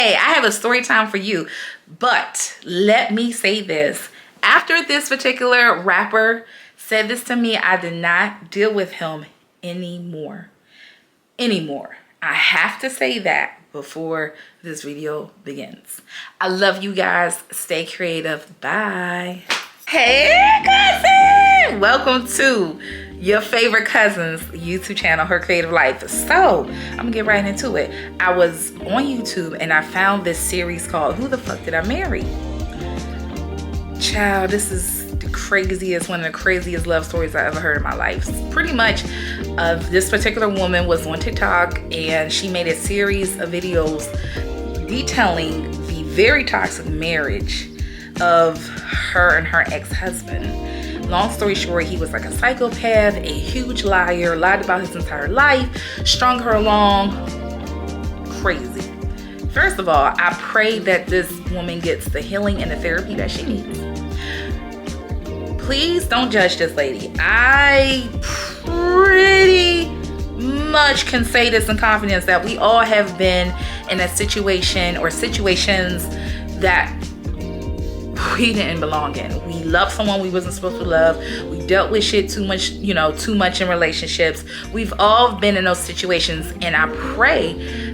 Hey, I have a story time for you, but let me say this. After this particular rapper said this to me, I did not deal with him anymore. I have to say that before this video begins. I love you guys. Stay creative. Bye. Hey, cousin! Welcome to your favorite cousin's YouTube channel, Her Creative Life. So, I'm gonna get right into it. I was on YouTube and I found this series called Who the Fuck Did I Marry? Child, this is the craziest, one of the craziest love stories I ever heard in my life. Pretty much, this particular woman was on TikTok and she made a series of videos detailing the very toxic marriage of her and her ex-husband. Long story short, he was like a psychopath, a huge liar, lied about his entire life, strung her along. Crazy. First of all, I pray that this woman gets the healing and the therapy that she needs. Please don't judge this lady. I pretty much can say this in confidence that we all have been in a situation or situations that we didn't belong in. We loved someone we wasn't supposed to love. We dealt with shit too much in relationships. We've all been in those situations, and I pray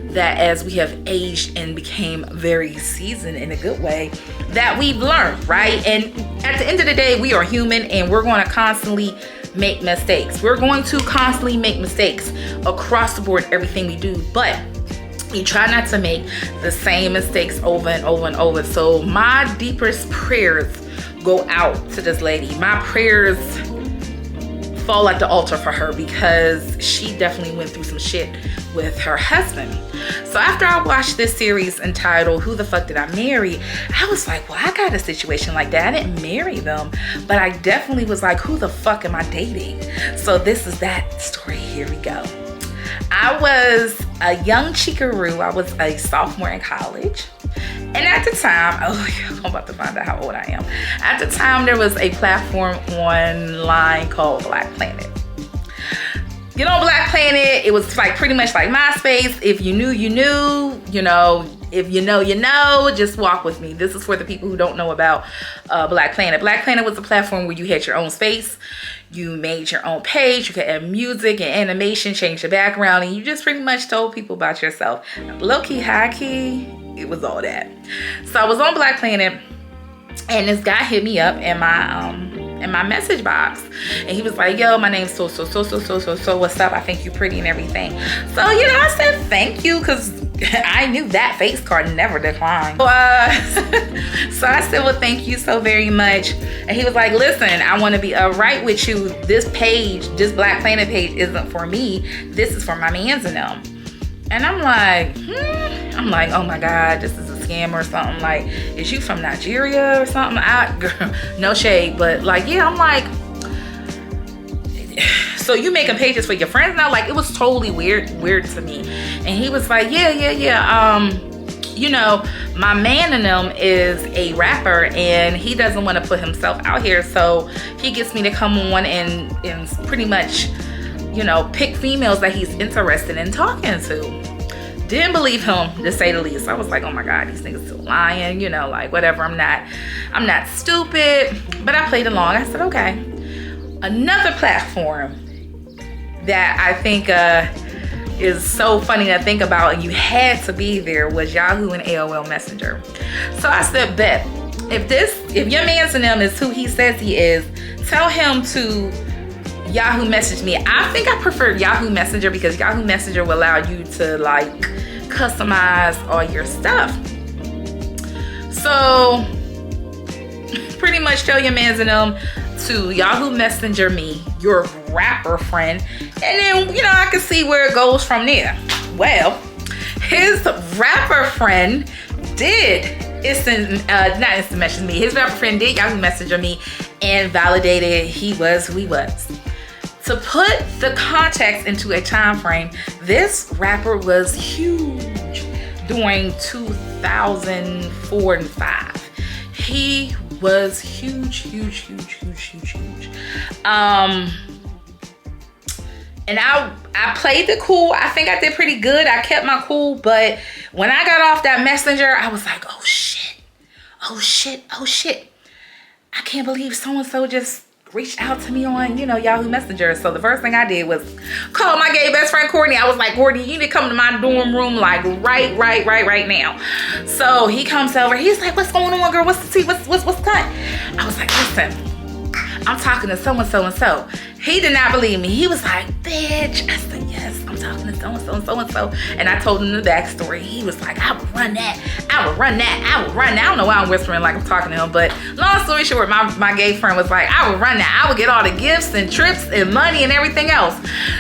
that as we have aged and became very seasoned in a good way, that we've learned, right? And at the end of the day, we are human and we're going to constantly make mistakes. We're going to constantly make mistakes across the board, everything we do, but we try not to make the same mistakes over and over and over. So my deepest prayers go out to this lady. My prayers fall at the altar for her because she definitely went through some shit with her husband. So after I watched this series entitled Who the Fuck Did I Marry? I was like, well, I got a situation like that. I didn't marry them, but I definitely was like, who the fuck am I dating? So this is that story. Here we go. I was a young chikaroo. I was a sophomore in college. And at the time, I'm about to find out how old I am. At the time, there was a platform online called Black Planet. You know, Black Planet, it was like pretty much like MySpace. If you knew, you knew, if you know, you know, just walk with me. This is for the people who don't know about Black Planet. Black Planet was a platform where you had your own space. You made your own page. You could add music and animation, change the background, and you just pretty much told people about yourself. Low-key, high-key, it was all that. So I was on Black Planet, and this guy hit me up in my message box, and he was like, yo, my name's so what's up? I think you're pretty and everything. So I said thank you because I knew that face card never declined. So I said, well, thank you so very much. And he was like, listen, I want to be right with you. This page, this Black Planet page isn't for me. This is for my mans and them. And I'm like, oh my God, this is a scam or something. Like, is you from Nigeria or something? Girl, no shade, but like, yeah, I'm like, so you making pages for your friends now? Like, it was totally weird to me. And he was like, yeah. My man in them is a rapper and he doesn't want to put himself out here. So he gets me to come on and pretty much, pick females that he's interested in talking to. Didn't believe him, to say the least. I was like, oh my God, these niggas still lying, like whatever. I'm not stupid, but I played along. I said, okay. Another platform that I think is so funny to think about, and you had to be there, was Yahoo and AOL Messenger. So I said, bet, if your man's in them is who he says he is, tell him to Yahoo message me. I think I prefer Yahoo Messenger because Yahoo Messenger will allow you to like customize all your stuff. So pretty much tell your man's in them to Yahoo Messenger me, your rapper friend, and then I can see where it goes from there. Well, his rapper friend did not instant message me. His rapper friend did Yahoo Messenger me and validated he was who he was. To put the context into a time frame, this rapper was huge during 2004 and 5. He was huge. And I played it cool. I think I did pretty good. I kept my cool. But when I got off that messenger, I was like, oh shit. Oh shit. Oh shit. I can't believe so-and-so just reached out to me on, Yahoo Messenger. So the first thing I did was call my gay best friend, Courtney. I was like, Courtney, you need to come to my dorm room like right now. So he comes over. He's like, what's going on, girl? What's the tea? What's cut? I was like, listen, I'm talking to so-and-so and so. He did not believe me. He was like, bitch. I said, yes, I'm talking to so-and-so and so-and-so. And I told him the backstory. He was like, I would run that. I would run that. I would run that. I don't know why I'm whispering like I'm talking to him. But long story short, my gay friend was like, I would run that. I would get all the gifts and trips and money and everything else.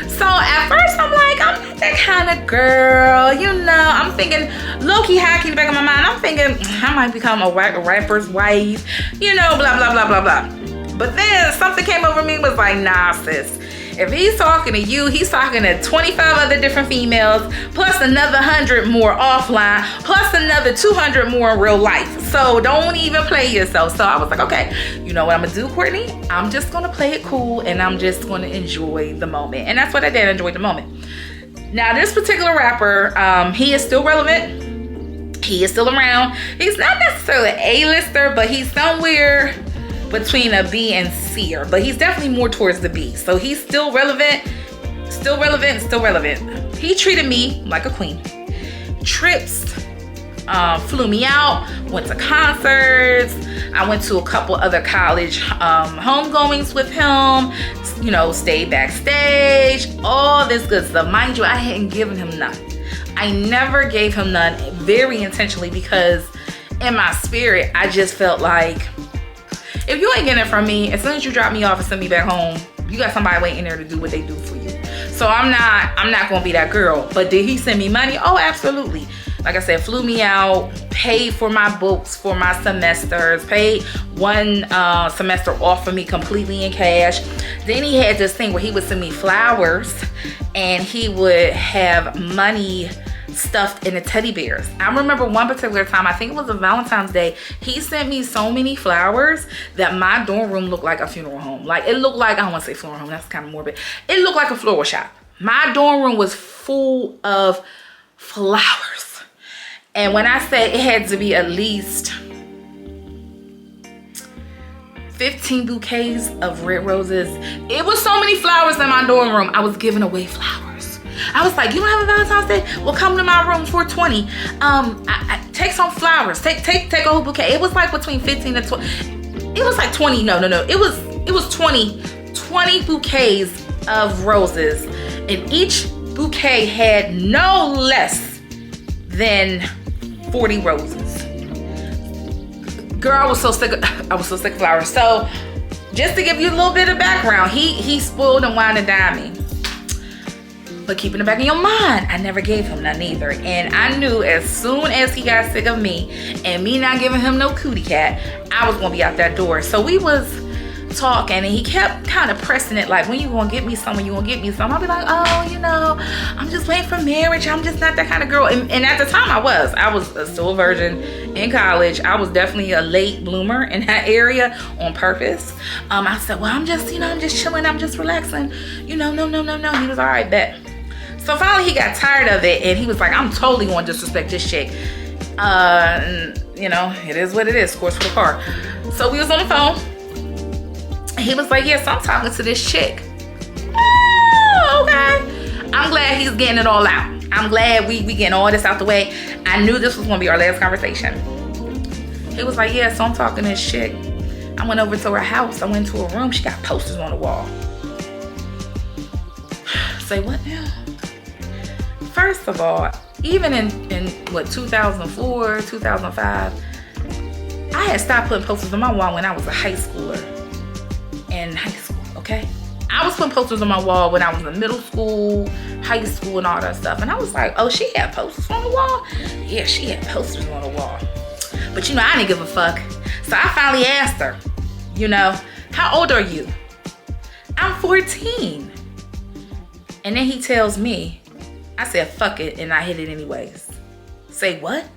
So at first I'm like, I'm not that kind of girl. I'm thinking low-key, high-key in the back of my mind. I'm thinking I might become a rapper's wife. Blah, blah, blah, blah, blah. But then something came over me and was like, nah, sis. If he's talking to you, he's talking to 25 other different females, plus another 100 more offline, plus another 200 more in real life. So don't even play yourself. So I was like, okay, you know what I'm gonna do, Courtney? I'm just gonna play it cool and I'm just gonna enjoy the moment. And that's what I did, enjoy the moment. Now this particular rapper, he is still relevant. He is still around. He's not necessarily an A-lister, but he's somewhere between a B and C, but he's definitely more towards the B. So he's still relevant. He treated me like a queen. Trips, flew me out, went to concerts. I went to a couple other college homegoings with him, stayed backstage, all this good stuff. Mind you, I hadn't given him none. I never gave him none, very intentionally, because in my spirit, I just felt like, if you ain't getting it from me, as soon as you drop me off and send me back home, you got somebody waiting there to do what they do for you. So I'm not gonna be that girl. But did he send me money? Oh, absolutely. Like I said, flew me out, paid for my books for my semesters, paid one semester off for me completely in cash. Then he had this thing where he would send me flowers and he would have money stuffed in the teddy bears. I remember one particular time, I think it was a Valentine's Day, he sent me so many flowers that my dorm room looked like a funeral home. Like, it looked like, I don't want to say funeral home, that's kind of morbid. It looked like a floral shop. My dorm room was full of flowers. And when I say it had to be at least 15 bouquets of red roses. It was so many flowers in my dorm room. I was giving away flowers. I was like, you don't have a Valentine's Day? Well, come to my room for 20. I take some flowers. Take a whole bouquet. It was like between 15 and 20. It was like 20. No. It was 20 bouquets of roses. And each bouquet had no less than 40 roses. Girl, I was so sick of flowers. So just to give you a little bit of background, he spoiled and wined and dined me. But keep in the back of your mind, I never gave him none either. And I knew as soon as he got sick of me and me not giving him no cootie cat, I was gonna be out that door. So we was talking and he kept kind of pressing it like, when you gonna get me some, I'll be like, oh, I'm just waiting for marriage. I'm just not that kind of girl. And at the time I was still a virgin in college. I was definitely a late bloomer in that area on purpose. I said, well, I'm just chilling. I'm just relaxing. No. He was all right, bet. So finally he got tired of it and he was like, I'm totally going to disrespect this chick. It is what it is, scores for the car. So we was on the phone. He was like, yes, I'm talking to this chick. Oh, okay. I'm glad he's getting it all out. I'm glad we getting all this out the way. I knew this was going to be our last conversation. He was like, yeah, so I'm talking to this chick. I went over to her house. I went to her room. She got posters on the wall. Say what now? First of all, even in 2004, 2005, I had stopped putting posters on my wall when I was a high schooler. In high school, okay? I was putting posters on my wall when I was in middle school, high school, and all that stuff. And I was like, oh, she had posters on the wall? Yeah, she had posters on the wall. But I didn't give a fuck. So I finally asked her, how old are you? I'm 14. And then he tells me, I said, fuck it, and I hit it anyways. Say what?